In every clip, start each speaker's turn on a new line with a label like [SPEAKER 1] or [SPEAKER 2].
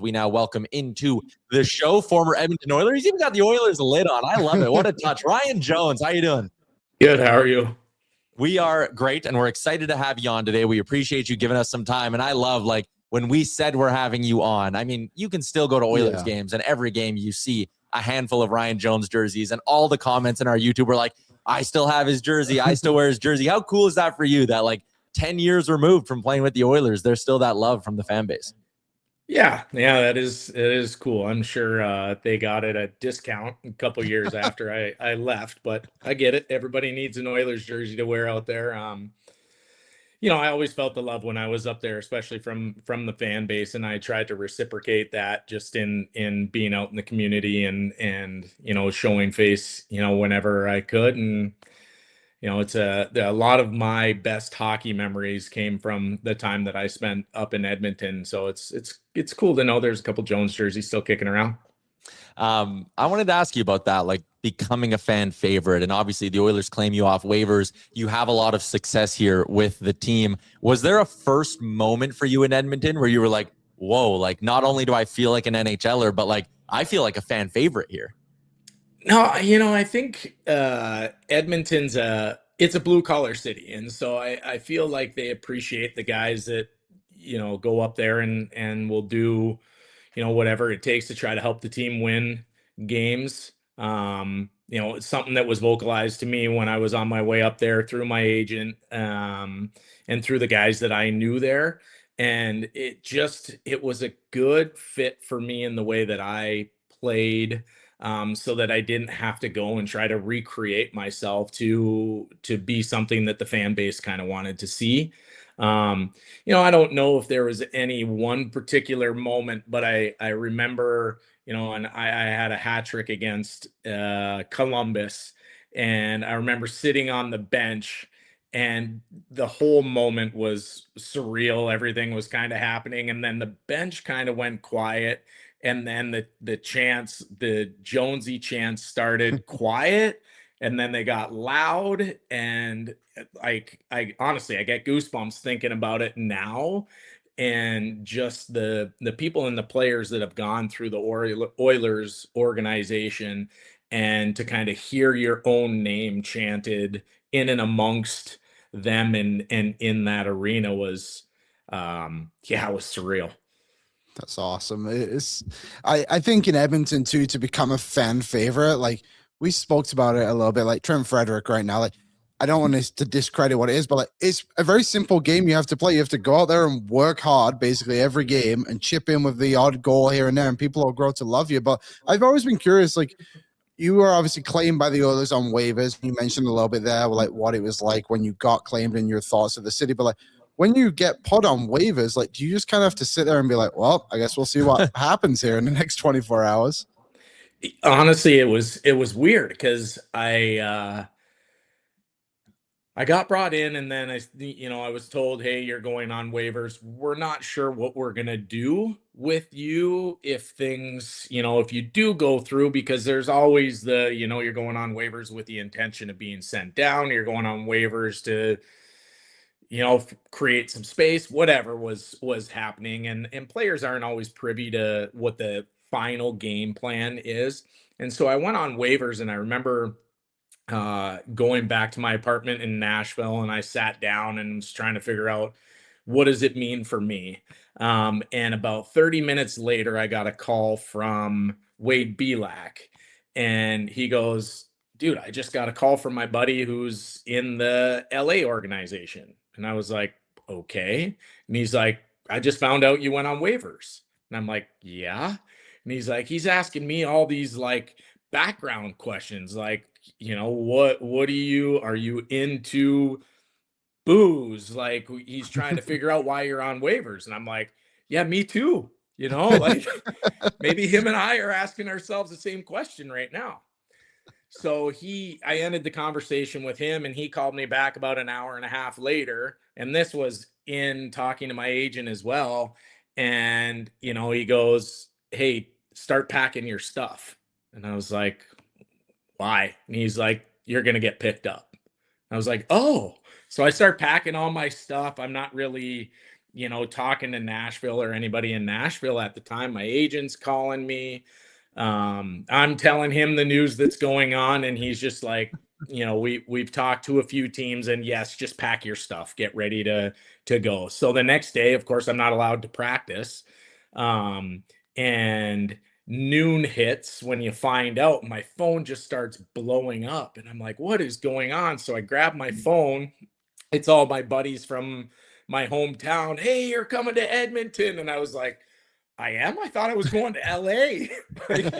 [SPEAKER 1] Oilers, we now welcome into the show former Edmonton Oiler. He's even got the Oilers lid on. I love it. What a touch. Ryan Jones, how you doing?
[SPEAKER 2] Good. How are you?
[SPEAKER 1] We are great, and we're excited to have you on today. We appreciate you giving us some time, and I love, like, when we said we're having you on, I mean, you can still go to Oilers games, and every game you see a handful of Ryan Jones jerseys, and all the comments in our YouTube were like, I still have his jersey. I still wear his jersey. How cool is that for you that, like, 10 years removed from playing with the Oilers, there's still that love from the fan base?
[SPEAKER 2] Yeah, it is cool. I'm sure they got it at discount a couple years after I left, but I get it. Everybody needs an Oilers jersey to wear out there. I always felt the love when I was up there, especially from the fan base, and I tried to reciprocate that just in being out in the community and showing face, whenever I could. And it's a lot of my best hockey memories came from the time that I spent up in Edmonton. So it's cool to know there's a couple Jones jerseys still kicking around.
[SPEAKER 1] I wanted to ask you about that, like becoming a fan favorite. And obviously the Oilers claim you off waivers. You have a lot of success here with the team. Was there a first moment for you in Edmonton where you were like, whoa, like not only do I feel like an NHLer, but like I feel like a fan favorite here?
[SPEAKER 2] No, I think Edmonton's it's a blue collar city. And so I feel like they appreciate the guys that, go up there and will do, whatever it takes to try to help the team win games. It's something that was vocalized to me when I was on my way up there through my agent and through the guys that I knew there. And it was a good fit for me in the way that I played. So that I didn't have to go and try to recreate myself to be something that the fan base kind of wanted to see. I don't know if there was any one particular moment, but I remember, and I had a hat trick against Columbus, and I remember sitting on the bench, and the whole moment was surreal. Everything was kind of happening, and then the bench kind of went quiet. And then the chants, the Jonesy chants started quiet, and then they got loud. And I honestly, I get goosebumps thinking about it now. And just the people and the players that have gone through the Oilers organization, and to kind of hear your own name chanted in and amongst them and in that arena was, it was surreal.
[SPEAKER 3] That's awesome. I think in Edmonton too, to become a fan favorite, like we spoke about it a little bit, like Trent Frederick right now, like I don't want to discredit what it is, but like it's a very simple game you have to play. You have to go out there and work hard basically every game and chip in with the odd goal here and there, and people will grow to love you. But I've always been curious, like you were obviously claimed by the Oilers on waivers. You mentioned a little bit there, like what it was like when you got claimed and your thoughts of the city, but like when you get put on waivers, like, do you just kind of have to sit there and be like, well, I guess we'll see what happens here in the next 24 hours?
[SPEAKER 2] Honestly, it was weird because I got brought in, and then I was told, hey, you're going on waivers. We're not sure what we're going to do with you if things, if you do go through, because there's always you're going on waivers with the intention of being sent down. You're going on waivers to, create some space, whatever was happening. And players aren't always privy to what the final game plan is. And so I went on waivers, and I remember going back to my apartment in Nashville, and I sat down and was trying to figure out, what does it mean for me? And about 30 minutes later, I got a call from Wade Belak, and he goes, dude, I just got a call from my buddy who's in the LA organization. And I was like, okay. And he's like, I just found out you went on waivers. And I'm like, yeah. And he's like, he's asking me all these like background questions, like, what are you into booze? Like, he's trying to figure out why you're on waivers. And I'm like, yeah, me too. Like maybe him and I are asking ourselves the same question right now. So I ended the conversation with him, and he called me back about an hour and a half later. And this was in talking to my agent as well. And, he goes, hey, start packing your stuff. And I was like, why? And he's like, you're going to get picked up. I was like, oh. So I start packing all my stuff. I'm not really, talking to Nashville or anybody in Nashville at the time. My agent's calling me. I'm telling him the news that's going on, and he's just like, we've talked to a few teams, and yes, just pack your stuff, get ready to go. So the next day, of course, I'm not allowed to practice. And noon hits when you find out, my phone just starts blowing up, and I'm like, what is going on? So I grab my phone. It's all my buddies from my hometown. Hey, you're coming to Edmonton. And I was like, I am? I thought I was going to LA. Like,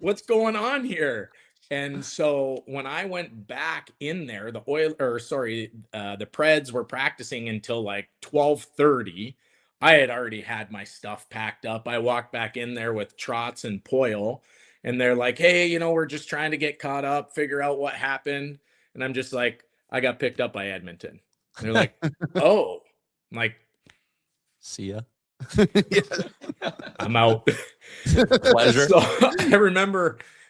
[SPEAKER 2] what's going on here? And so when I went back in there, the Preds were practicing until like 12:30. I had already had my stuff packed up. I walked back in there with Trotz and Poyle, and they're like, hey, we're just trying to get caught up, figure out what happened. And I'm just like, I got picked up by Edmonton. And they're like, oh, I'm like,
[SPEAKER 1] see ya.
[SPEAKER 2] I'm out.
[SPEAKER 1] Pleasure.
[SPEAKER 2] So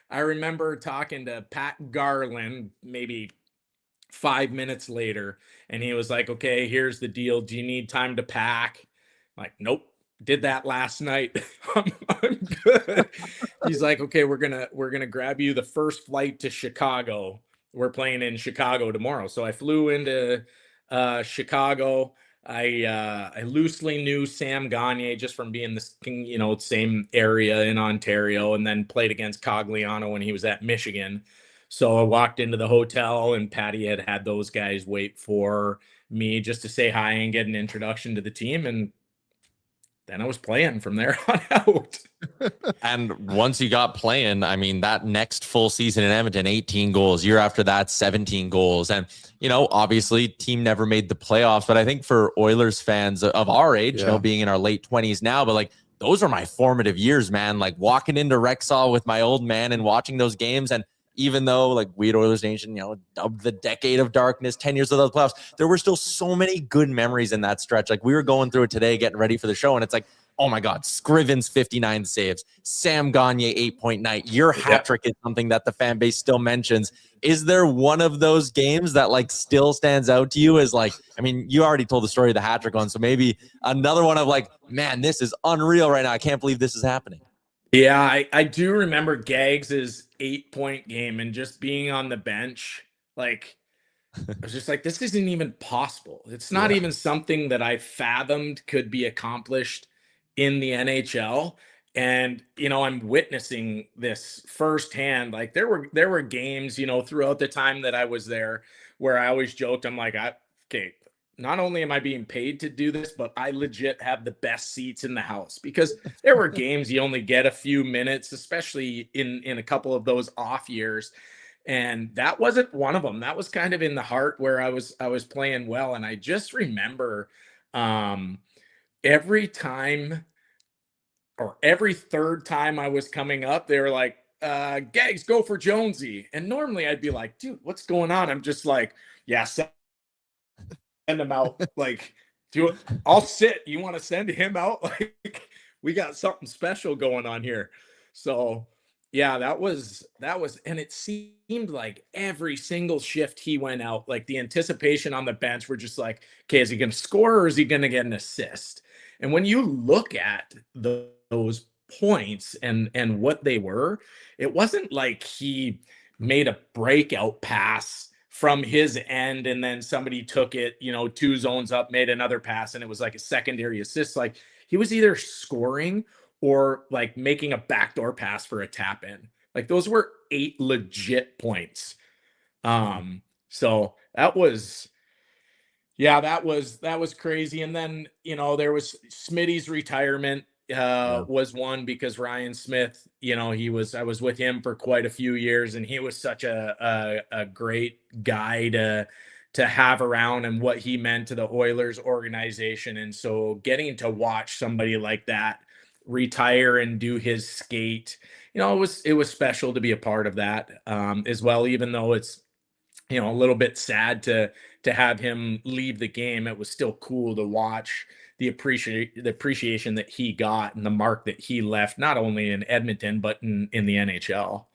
[SPEAKER 2] I remember talking to Pat Garland maybe 5 minutes later, and he was like, okay, here's the deal. Do you need time to pack? I'm like, nope. Did that last night. I'm good. He's like, okay, we're gonna grab you the first flight to Chicago. We're playing in Chicago tomorrow. So I flew into Chicago. I loosely knew Sam Gagner just from being the same area in Ontario, and then played against Cogliano when he was at Michigan. So I walked into the hotel, and Patty had those guys wait for me just to say hi and get an introduction to the team, and then I was playing from there on out.
[SPEAKER 1] And once you got playing, I mean, that next full season in Edmonton, 18 goals. Year after that, 17 goals. And, obviously team never made the playoffs. But I think for Oilers fans of our age, being in our late 20s now, but like, those are my formative years, man. Like walking into Rexall with my old man and watching those games. And even though like we at Oilersnation, dubbed the decade of darkness, 10 years of the playoffs, there were still so many good memories in that stretch. Like we were going through it today, getting ready for the show. And it's like, oh my God, Scrivens 59 saves, Sam Gagner 8-point night. Your hat trick is something that the fan base still mentions. Is there one of those games that like still stands out to you as like, I mean, you already told the story of the hat trick one, so maybe another one of like, man, this is unreal right now. I can't believe this is happening.
[SPEAKER 2] Yeah, I do remember Gaggs' 8-point game and just being on the bench. Like, I was just like, this isn't even possible. It's not even something that I fathomed could be accomplished in the NHL. And, I'm witnessing this firsthand. Like there were games, throughout the time that I was there where I always joked, I'm like, okay, not only am I being paid to do this, but I legit have the best seats in the house, because there were games you only get a few minutes, especially in a couple of those off years. And that wasn't one of them. That was kind of in the heart where I was playing well. And I just remember every time, or every third time I was coming up, they were like, Gaggs, go for Jonesy. And normally I'd be like, dude, what's going on? I'm just like, yeah, send him out. Like, I'll sit. You want to send him out? Like, we got something special going on here. So yeah, that was, and it seemed like every single shift he went out, like the anticipation on the bench, we're just like, okay, is he going to score or is he going to get an assist? And when you look at those points and what they were, it wasn't like he made a breakout pass from his end and then somebody took it, 2 zones up, made another pass, and it was like a secondary assist. Like he was either scoring or like making a backdoor pass for a tap in. Like those were 8 legit points. So that was crazy. And then, there was Smitty's retirement was one, because Ryan Smith, I was with him for quite a few years, and he was such a great guy to have around, and what he meant to the Oilers organization. And so getting to watch somebody like that retire and do his skate, it was special to be a part of that as well, even though it's, a little bit sad to have him leave the game. It was still cool to watch the appreciation that he got and the mark that he left, not only in Edmonton, but in the NHL.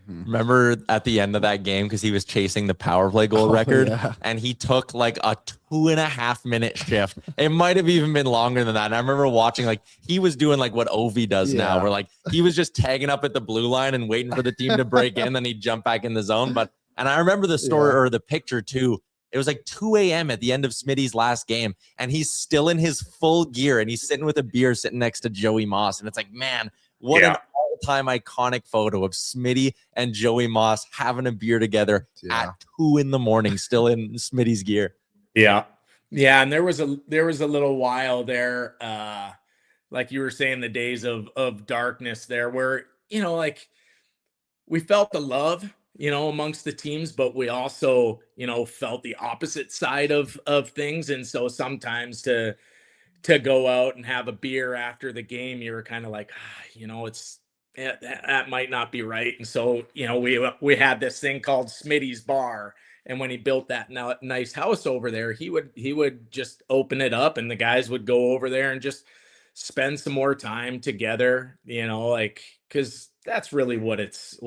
[SPEAKER 1] Remember at the end of that game, because he was chasing the power play goal record, and he took like a 2.5 minute shift. It might have even been longer than that. And I remember watching, like, he was doing like what Ovi does now, where like he was just tagging up at the blue line and waiting for the team to break in, then he'd jump back in the zone. And I remember the story or the picture too. It was like 2 a.m. at the end of Smitty's last game, and he's still in his full gear, and he's sitting with a beer sitting next to Joey Moss. And it's like, man, what an all-time iconic photo of Smitty and Joey Moss having a beer together at 2 a.m, still in Smitty's gear.
[SPEAKER 2] Yeah. And there was a little while there, like you were saying, the days of darkness there, where, like, we felt the love, amongst the teams, but we also, felt the opposite side of things. And so sometimes to go out and have a beer after the game, you were kind of like, that might not be right. And so, we had this thing called Smitty's Bar. And when he built that nice house over there, he would just open it up, and the guys would go over there and just spend some more time together, like, because that's really what it's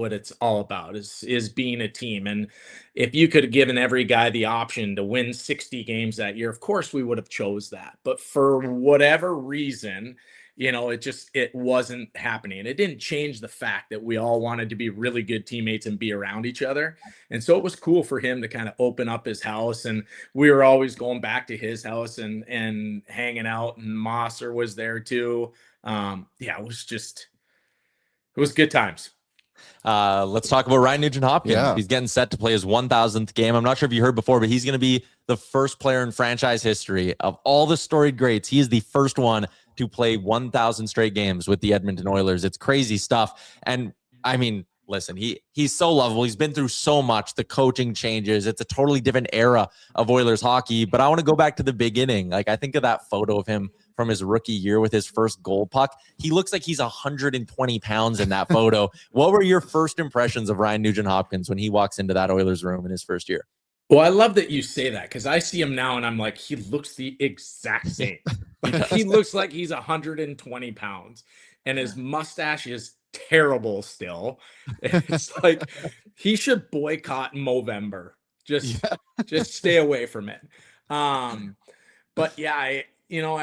[SPEAKER 2] all about is being a team. And if you could have given every guy the option to win 60 games that year, of course we would have chose that. But for whatever reason, it wasn't happening. And it didn't change the fact that we all wanted to be really good teammates and be around each other. And so it was cool for him to kind of open up his house, and we were always going back to his house and hanging out, and Mosser was there too. It was good times.
[SPEAKER 1] Let's talk about Ryan Nugent Hopkins. He's getting set to play his 1,000th game. I'm not sure if you heard before, but he's going to be the first player in franchise history of all the storied greats. He is the first one to play 1,000 straight games with the Edmonton Oilers. It's crazy stuff. And I mean, listen, he's so lovable. He's been through so much. The coaching changes. It's a totally different era of Oilers hockey. But I want to go back to the beginning. Like, I think of that photo of him from his rookie year with his first goal puck. He looks like he's 120 pounds in that photo. What were your first impressions of Ryan Nugent Hopkins when he walks into that Oilers room in his first year?
[SPEAKER 2] Well, I love that you say that, because I see him now and I'm like, he looks the exact same. He looks like he's 120 pounds, and his mustache is terrible still. It's like he should boycott Movember. Just stay away from it. But yeah, I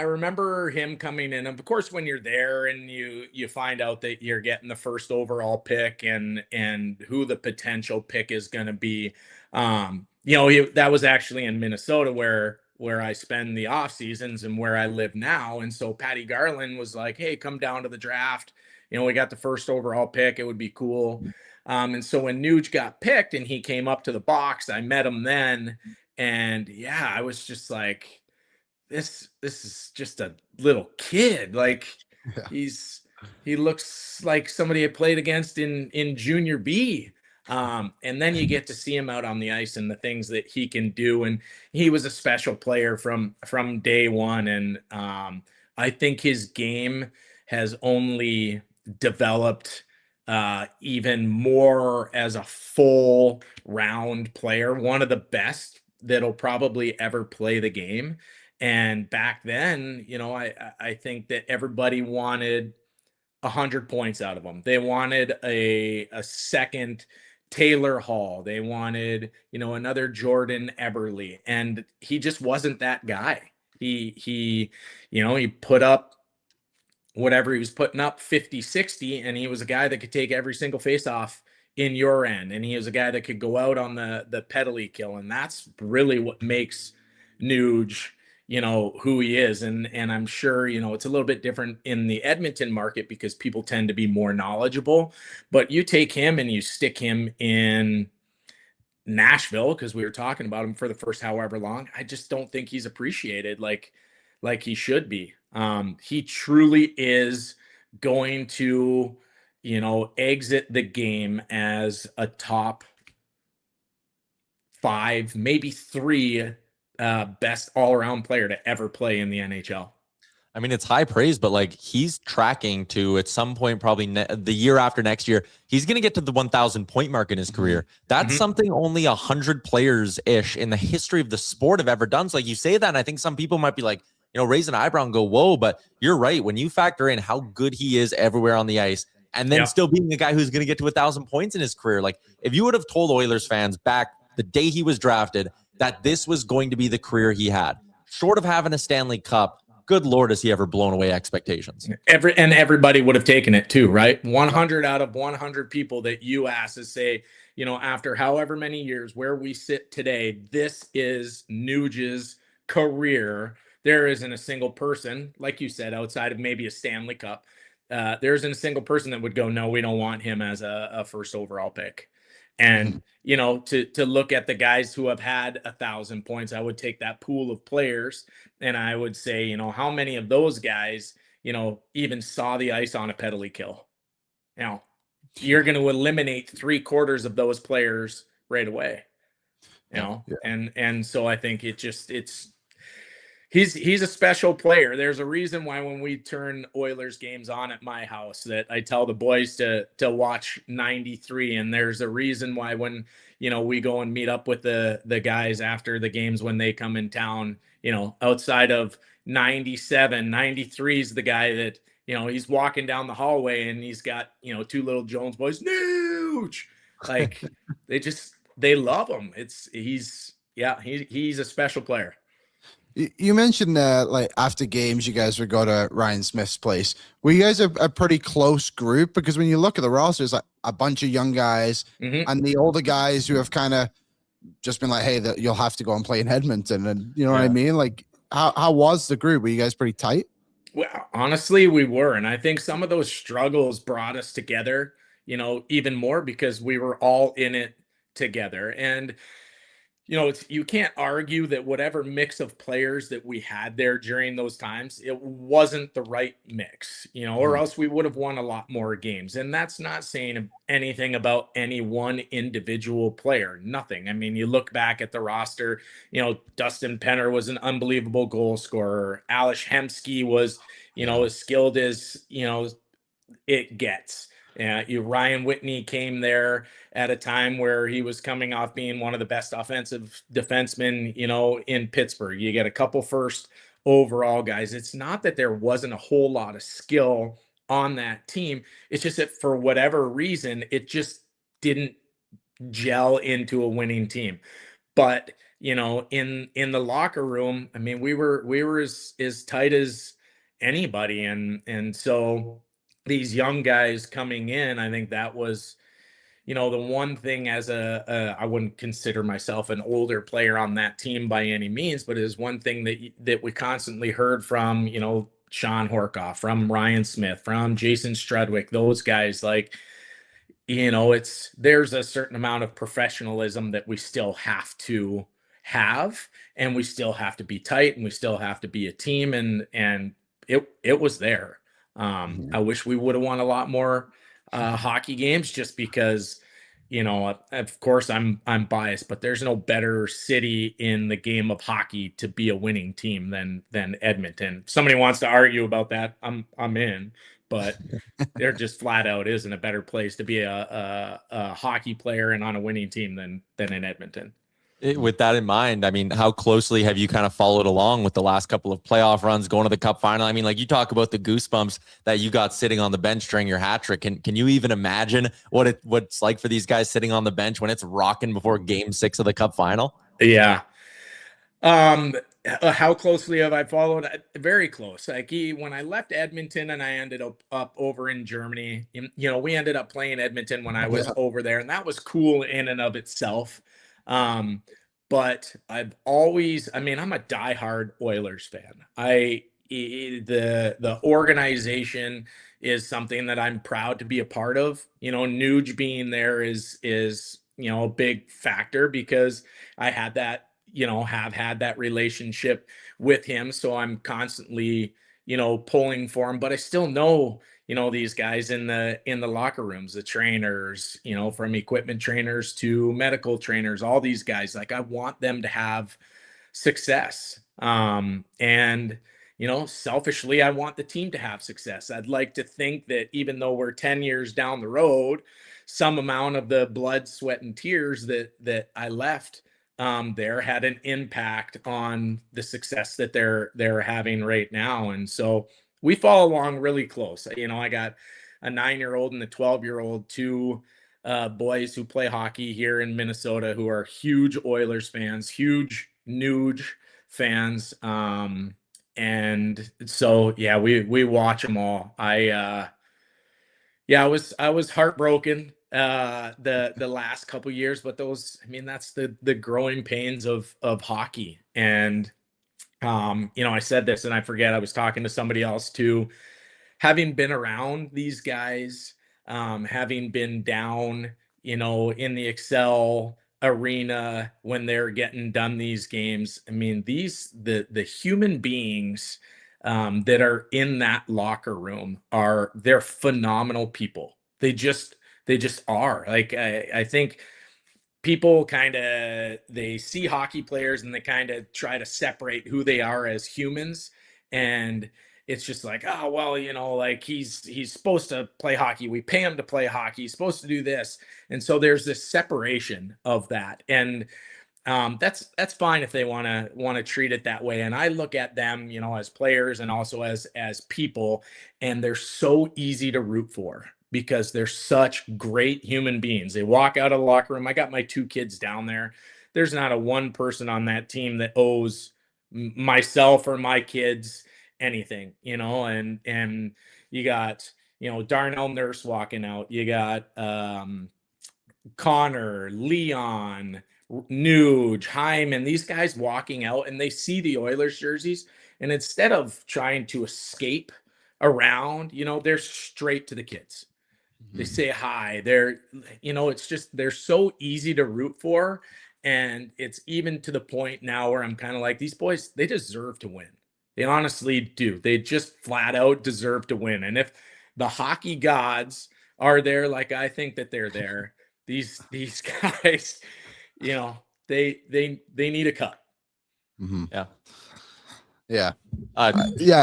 [SPEAKER 2] remember him coming in. Of course, when you're there and you find out that you're getting the first overall pick and who the potential pick is going to be, that was actually in Minnesota where I spend the off seasons and where I live now. And so Patty Garland was like, hey, come down to the draft. We got the first overall pick. It would be cool. And so when Nuge got picked and he came up to the box, I met him then. And yeah, I was just like, this is just a little kid. Like, he looks like somebody I played against in junior B. And then you get to see him out on the ice and the things that he can do. And he was a special player from day one. And I think his game has only developed even more as a full round player, one of the best that'll probably ever play the game. And back then, I think that everybody wanted 100 points out of him. They wanted a second Taylor Hall. They wanted, another Jordan Eberle, and he just wasn't that guy. He put up whatever he was putting up, 50, 60, and he was a guy that could take every single faceoff in your end. And he was a guy that could go out on the penalty kill. And that's really what makes Nuge, who he is. And I'm sure, it's a little bit different in the Edmonton market because people tend to be more knowledgeable, but you take him and you stick him in Nashville, because we were talking about him for the first however long. I just don't think he's appreciated like he should be. He truly is going to, exit the game as a top 5, maybe 3 best all-around player to ever play in the NHL.
[SPEAKER 1] I mean, it's high praise, but like, he's tracking to, at some point, probably the year after next year, he's going to get to the 1,000 point mark in his career. That's something only 100 players ish in the history of the sport have ever done. So like, you say that, and I think some people might be like, raise an eyebrow and go, whoa, but you're right. When you factor in how good he is everywhere on the ice and then still being a guy who's going to get to 1,000 points in his career. Like, if you would have told Oilers fans back the day he was drafted that this was going to be the career he had, short of having a Stanley Cup, good Lord, has he ever blown away expectations?
[SPEAKER 2] Everybody would have taken it too, right? 100 out of 100 people that you ask to say, after however many years where we sit today, this is Nuge's career. There isn't a single person, like you said, outside of maybe a Stanley Cup. There isn't a single person that would go, no, we don't want him as a first overall pick. And, to look at the guys who have had 1,000 points, I would take that pool of players and I would say, how many of those guys, even saw the ice on a penalty kill? You're going to eliminate 3/4 of those players right away, and so I think he's a special player. There's a reason why when we turn Oilers games on at my house that I tell the boys to watch 93. And there's a reason why when, we go and meet up with the guys after the games when they come in town, outside of 97, 93 is the guy that, he's walking down the hallway and he's got, two little Jones boys, Nuge! Like they love him. He's a special player.
[SPEAKER 3] You mentioned like after games, you guys would go to Ryan Smith's place. Were you guys a pretty close group? Because when you look at the roster, it's like a bunch of young guys and the older guys who have kind of just been like, hey, you'll have to go and play in Edmonton. And you know what I mean? Like, how was the group? Were you guys pretty tight?
[SPEAKER 2] Well, honestly, we were. And I think some of those struggles brought us together, even more because we were all in it together. And you can't argue that whatever mix of players that we had there during those times, it wasn't the right mix, or else we would have won a lot more games. And that's not saying anything about any one individual player, nothing. I mean, you look back at the roster, Dustin Penner was an unbelievable goal scorer. Alish Hemsky was, as skilled as, it gets. Ryan Whitney came there at a time where he was coming off being one of the best offensive defensemen, in Pittsburgh. You get a couple first overall guys. It's not that there wasn't a whole lot of skill on that team. It's just that for whatever reason, it just didn't gel into a winning team. But, in the locker room, I mean, we were as tight as anybody. And so these young guys coming in, I think that was, the one thing as I wouldn't consider myself an older player on that team by any means, but it is one thing that we constantly heard from, Sean Horkoff, from Ryan Smith, from Jason Strudwick, those guys, like, there's a certain amount of professionalism that we still have to have, and we still have to be tight, and we still have to be a team. And it was there. I wish we would have won a lot more hockey games just because, of course I'm biased, but there's no better city in the game of hockey to be a winning team than Edmonton. If somebody wants to argue about that, I'm in, but there just flat out isn't a better place to be a hockey player and on a winning team than in Edmonton.
[SPEAKER 1] With that in mind, I mean, how closely have you kind of followed along with the last couple of playoff runs, going to the Cup final? I mean, like, you talk about the goosebumps that you got sitting on the bench during your hat trick. Can you even imagine what it's like for these guys sitting on the bench when it's rocking before Game 6 of the Cup final?
[SPEAKER 2] Yeah. How closely have I followed? Very close. Like, when I left Edmonton and I ended up over in Germany, we ended up playing Edmonton when I was over there, and that was cool in and of itself. But I'm a diehard Oilers fan. The organization is something that I'm proud to be a part of. Nuge being there is a big factor because I had that, have had that relationship with him. So I'm constantly, pulling for him, but I still know, these guys in the locker rooms, the trainers, from equipment trainers to medical trainers, all these guys, like, I want them to have success. And, selfishly, I want the team to have success. I'd like to think that even though we're 10 years down the road, some amount of the blood, sweat, and tears that I left there had an impact on the success that they're having right now. And so we follow along really close. I got a 9-year-old and a 12-year-old, two boys who play hockey here in Minnesota who are huge Oilers fans, huge Nuge fans. And so, yeah, we watch them all. I was heartbroken the last couple years, but those, I mean, that's the growing pains of hockey. And I said this and I forget, I was talking to somebody else too, having been around these guys, having been down, in the Excel arena when they're getting done these games. I mean, the human beings that are in that locker room they're phenomenal people. They just are. Like, I think people they see hockey players and they kind of try to separate who they are as humans, and it's just like, oh well, like he's supposed to play hockey, we pay him to play hockey, he's supposed to do this. And so there's this separation of that, and that's fine if they want to treat it that way. And I look at them, as players and also as people, and they're so easy to root for because they're such great human beings. They walk out of the locker room. I got my two kids down there. There's not a one person on that team that owes myself or my kids anything, and you got, Darnell Nurse walking out. You got Connor, Leon, Nuge, Hyman, these guys walking out, and they see the Oilers jerseys, and instead of trying to escape around, they're straight to the kids. They say hi. It's just, they're so easy to root for. And it's even to the point now where I'm kind of like, these boys, they deserve to win. They honestly do. They just flat out deserve to win. And if the hockey gods are there, like I think that they're there, these guys, they need a cut.
[SPEAKER 3] Mm-hmm.
[SPEAKER 1] Yeah.
[SPEAKER 3] Yeah.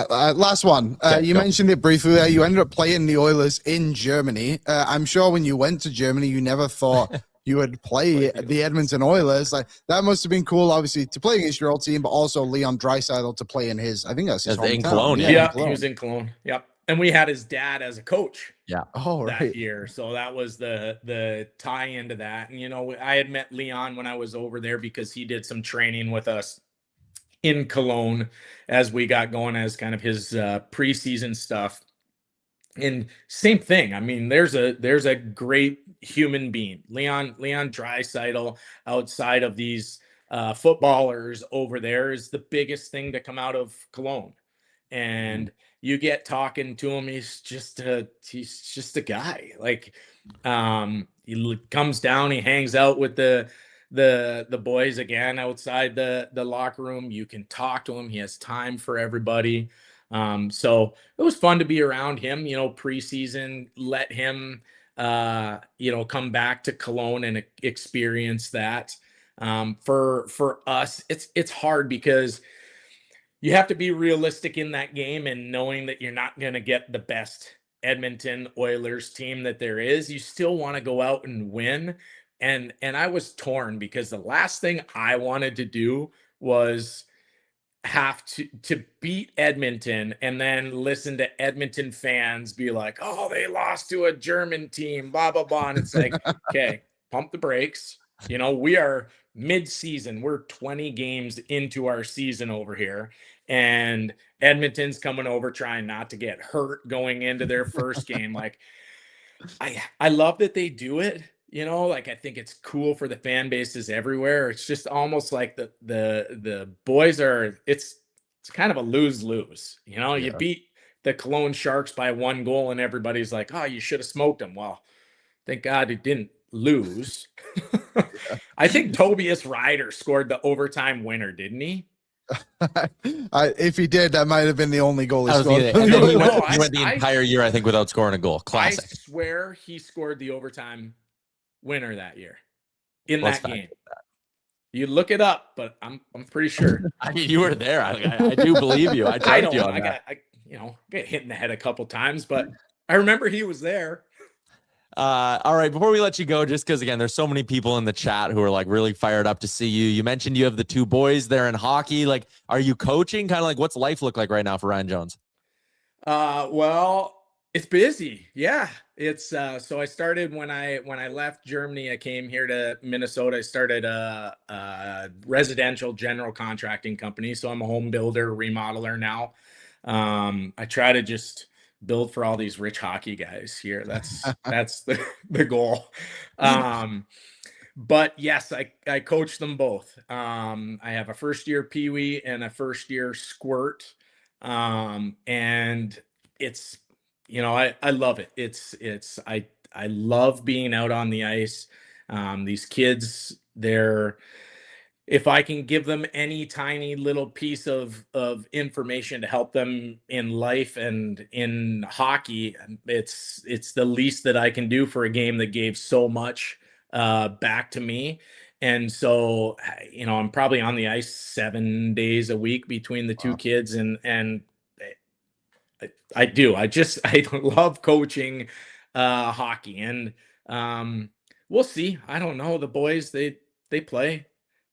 [SPEAKER 3] Last one. You
[SPEAKER 1] go.
[SPEAKER 3] mentioned it briefly there. You ended up playing the Oilers in Germany. I'm sure when you went to Germany, you never thought you would play the Edmonton Oilers. Like, that must have been cool, obviously, to play against your old team, but also Leon Draisaitl to play in his, I think that's his hometown.
[SPEAKER 1] In Cologne.
[SPEAKER 2] Yeah, he was in Cologne. Yep. And we had his dad as a coach.
[SPEAKER 1] Yeah.
[SPEAKER 3] Oh, right.
[SPEAKER 2] That year. So that was the tie into that. And, I had met Leon when I was over there because he did some training with us in Cologne as we got going as kind of his preseason stuff. And same thing. I mean, there's a great human being, Leon Draisaitl, outside of these footballers over there, is the biggest thing to come out of Cologne. And you get talking to him, he's just a guy. Like, he comes down, he hangs out with the boys again outside the locker room. You can talk to him. He has time for everybody. So it was fun to be around him, preseason, let him, come back to Cologne and experience that. For us, it's hard because you have to be realistic in that game, and knowing that you're not going to get the best Edmonton Oilers team that there is. You still want to go out and win. And I was torn because the last thing I wanted to do was have to beat Edmonton and then listen to Edmonton fans be like, oh, they lost to a German team, blah, blah, blah. And it's like, okay, pump the brakes. We are mid-season. We're 20 games into our season over here. And Edmonton's coming over trying not to get hurt going into their first game. Like, I love that they do it. Like, I think it's cool for the fan bases everywhere. It's just almost like the boys are, it's kind of a lose-lose. You beat the Cologne Sharks by 1 goal and everybody's like, oh, you should have smoked them. Well, thank God it didn't lose. I think Tobias Ryder scored the overtime winner, didn't he?
[SPEAKER 3] If he did, that might have been the only goal he scored.
[SPEAKER 1] He went the entire year, I think, without scoring a goal. Classic.
[SPEAKER 2] I swear he scored the overtime winner that year in that game. You look it up, but I'm pretty sure.
[SPEAKER 1] I mean, you were there. I do believe you. I trust you on that.
[SPEAKER 2] I get hit in the head a couple times, but I remember he was there.
[SPEAKER 1] All right, before we let you go, just because again, there's so many people in the chat who are like really fired up to see you. You mentioned you have the 2 boys there in hockey. Like, are you coaching? Kind of like, what's life look like right now for Ryan Jones?
[SPEAKER 2] Well, It's busy. Yeah. It's so I started when I left Germany, I came here to Minnesota. I started a residential general contracting company. So I'm a home builder, remodeler now. I try to just build for all these rich hockey guys here. That's the goal. But yes, I coach them both. I have a first year peewee and a first year squirt. And it's, I love it. I love being out on the ice. These kids, if I can give them any tiny little piece of information to help them in life and in hockey, it's the least that I can do for a game that gave so much back to me. And so, I'm probably on the ice 7 days a week between the two kids, and I do. I love coaching hockey, and we'll see. I don't know. The boys, they play.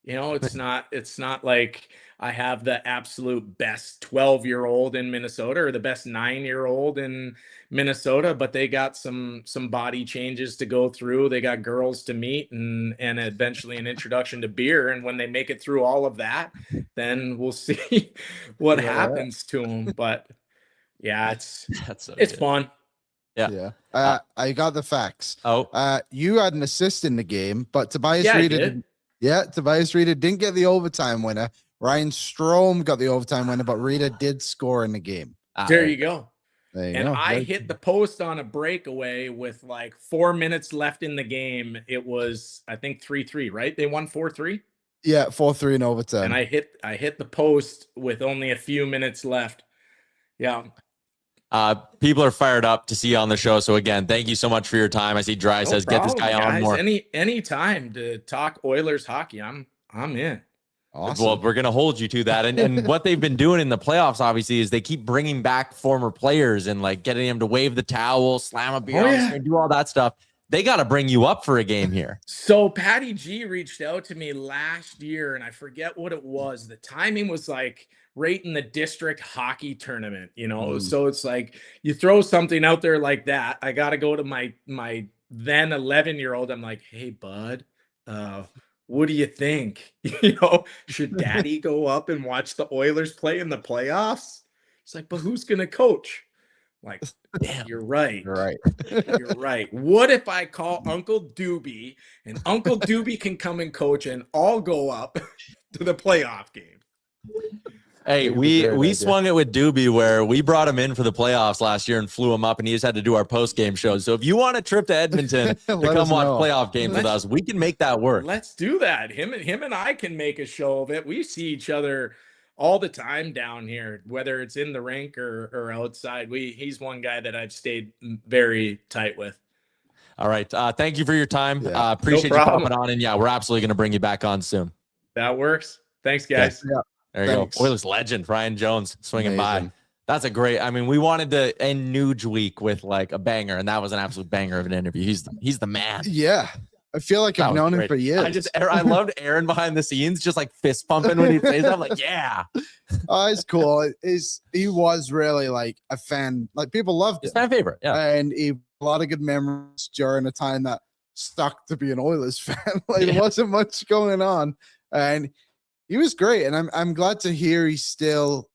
[SPEAKER 2] It's not like I have the absolute best 12-year-old in Minnesota or the best 9-year-old in Minnesota, but they got some body changes to go through. They got girls to meet and eventually an introduction to beer. And when they make it through all of that, then we'll see what happens to them. But yeah, it's fun.
[SPEAKER 1] Yeah.
[SPEAKER 3] I got the facts.
[SPEAKER 1] Oh,
[SPEAKER 3] you had an assist in the game, but Tobias Reed Tobias Reed didn't get the overtime winner. Ryan Strome got the overtime winner, but Rita did score in the game.
[SPEAKER 2] There you go.
[SPEAKER 3] There you
[SPEAKER 2] and
[SPEAKER 3] go.
[SPEAKER 2] I hit the post on a breakaway with like 4 minutes left in the game. It was, I think, 3-3, right? They won 4-3.
[SPEAKER 3] Yeah, 4-3 in overtime.
[SPEAKER 2] And I hit the post with only a few minutes left. Yeah.
[SPEAKER 1] People are fired up to see you on the show. So again, thank you so much for your time. I see Dry says, get this guy on more.
[SPEAKER 2] Any time to talk Oilers hockey, I'm in.
[SPEAKER 3] Awesome.
[SPEAKER 1] Well, we're going to hold you to that. And what they've been doing in the playoffs, obviously, is they keep bringing back former players and like getting them to wave the towel, slam a beer, and do all that stuff. They got to bring you up for a game here.
[SPEAKER 2] So Patty G reached out to me last year, and I forget what it was. The timing was like right in the district hockey tournament, So it's like you throw something out there like that. I got to go to my then 11-year-old. I'm like, hey, bud, what do you think? Should daddy go up and watch the Oilers play in the playoffs? It's like, but who's going to coach? I'm like, damn, you're right.
[SPEAKER 3] You're right.
[SPEAKER 2] You're right. What if I call Uncle Doobie and Uncle Doobie can come and coach and I'll go up to the playoff game?
[SPEAKER 1] Hey, we swung it with Doobie where we brought him in for the playoffs last year and flew him up, and he just had to do our post-game shows. So if you want a trip to Edmonton to come watch playoff games with us, we can make that work.
[SPEAKER 2] Let's do that. Him and I can make a show of it. We see each other all the time down here, whether it's in the rink or outside. He's one guy that I've stayed very tight with.
[SPEAKER 1] All right. Thank you for your time. Appreciate you popping on. And yeah, we're absolutely going to bring you back on soon.
[SPEAKER 2] That works. Thanks, guys.
[SPEAKER 3] Yeah.
[SPEAKER 1] There you go. Oilers legend, Ryan Jones, swinging by. That's a great, we wanted to end Nuge week with like a banger, and that was an absolute banger of an interview. He's the man.
[SPEAKER 3] Yeah. I feel like I've known him for years.
[SPEAKER 1] I loved Aaron behind the scenes, just like fist pumping when he plays. I'm like, yeah.
[SPEAKER 3] Oh, it's cool. He was really like a fan. Like people loved him.
[SPEAKER 1] He's fan favorite. Yeah.
[SPEAKER 3] And a lot of good memories during a time that stuck to be an Oilers fan. There wasn't much going on. And he was great. And I'm glad to hear he still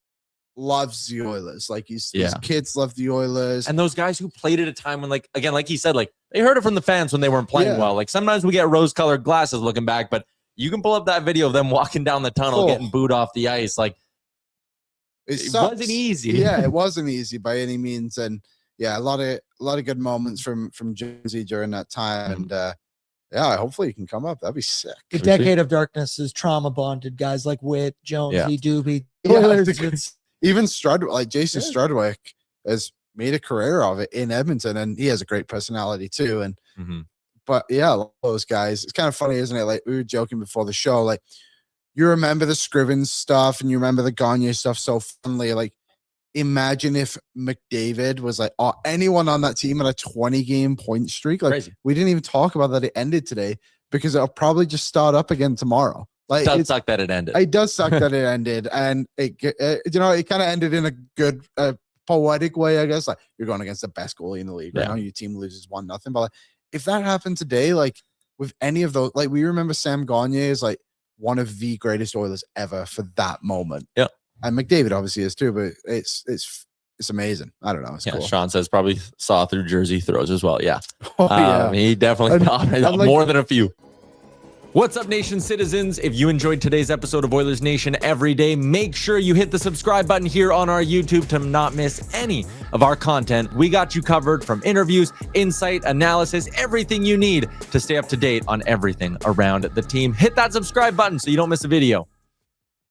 [SPEAKER 3] loves the Oilers. Like his kids love the Oilers.
[SPEAKER 1] And those guys who played at a time when, like, again, like he said, like they heard it from the fans when they weren't playing well. Like sometimes we get rose-colored glasses looking back, but you can pull up that video of them walking down the tunnel, getting booed off the ice. Like it wasn't easy.
[SPEAKER 3] Yeah, it wasn't easy by any means. And yeah, a lot of good moments from Jonesy during that time. And hopefully you can come up. That'd be sick.
[SPEAKER 4] The decade of darkness is trauma bonded guys like Witt, Jonesy, Doobie.
[SPEAKER 3] Even Jason Strudwick has made a career of it in Edmonton, and he has a great personality too. And but yeah, those guys. It's kind of funny, isn't it? Like we were joking before the show. Like you remember the Scrivens stuff, and you remember the Gagner stuff so fondly. Like imagine if McDavid was like anyone on that team at a 20-game point streak. Like crazy. We didn't even talk about that it ended today because it'll probably just start up again tomorrow. Like
[SPEAKER 1] it does suck that it ended.
[SPEAKER 3] It does suck that it ended, and it kind of ended in a good poetic way, I guess. Like, you're going against the best goalie in the league right
[SPEAKER 1] Yeah.
[SPEAKER 3] now. Your team loses 1-0. But like, if that happened today, like with any of those, like we remember Sam Gagner is like one of the greatest Oilers ever for that moment.
[SPEAKER 1] Yeah.
[SPEAKER 3] And McDavid obviously is too, but it's amazing. I don't know. It's cool.
[SPEAKER 1] Sean says probably saw through jersey throws as well. Yeah.
[SPEAKER 3] Oh, yeah.
[SPEAKER 1] He definitely got
[SPEAKER 3] like,
[SPEAKER 1] more than a few. What's up, Nation citizens? If you enjoyed today's episode of Oilers Nation every day, make sure you hit the subscribe button here on our YouTube to not miss any of our content. We got you covered from interviews, insight, analysis, everything you need to stay up to date on everything around the team. Hit that subscribe button so you don't miss a video.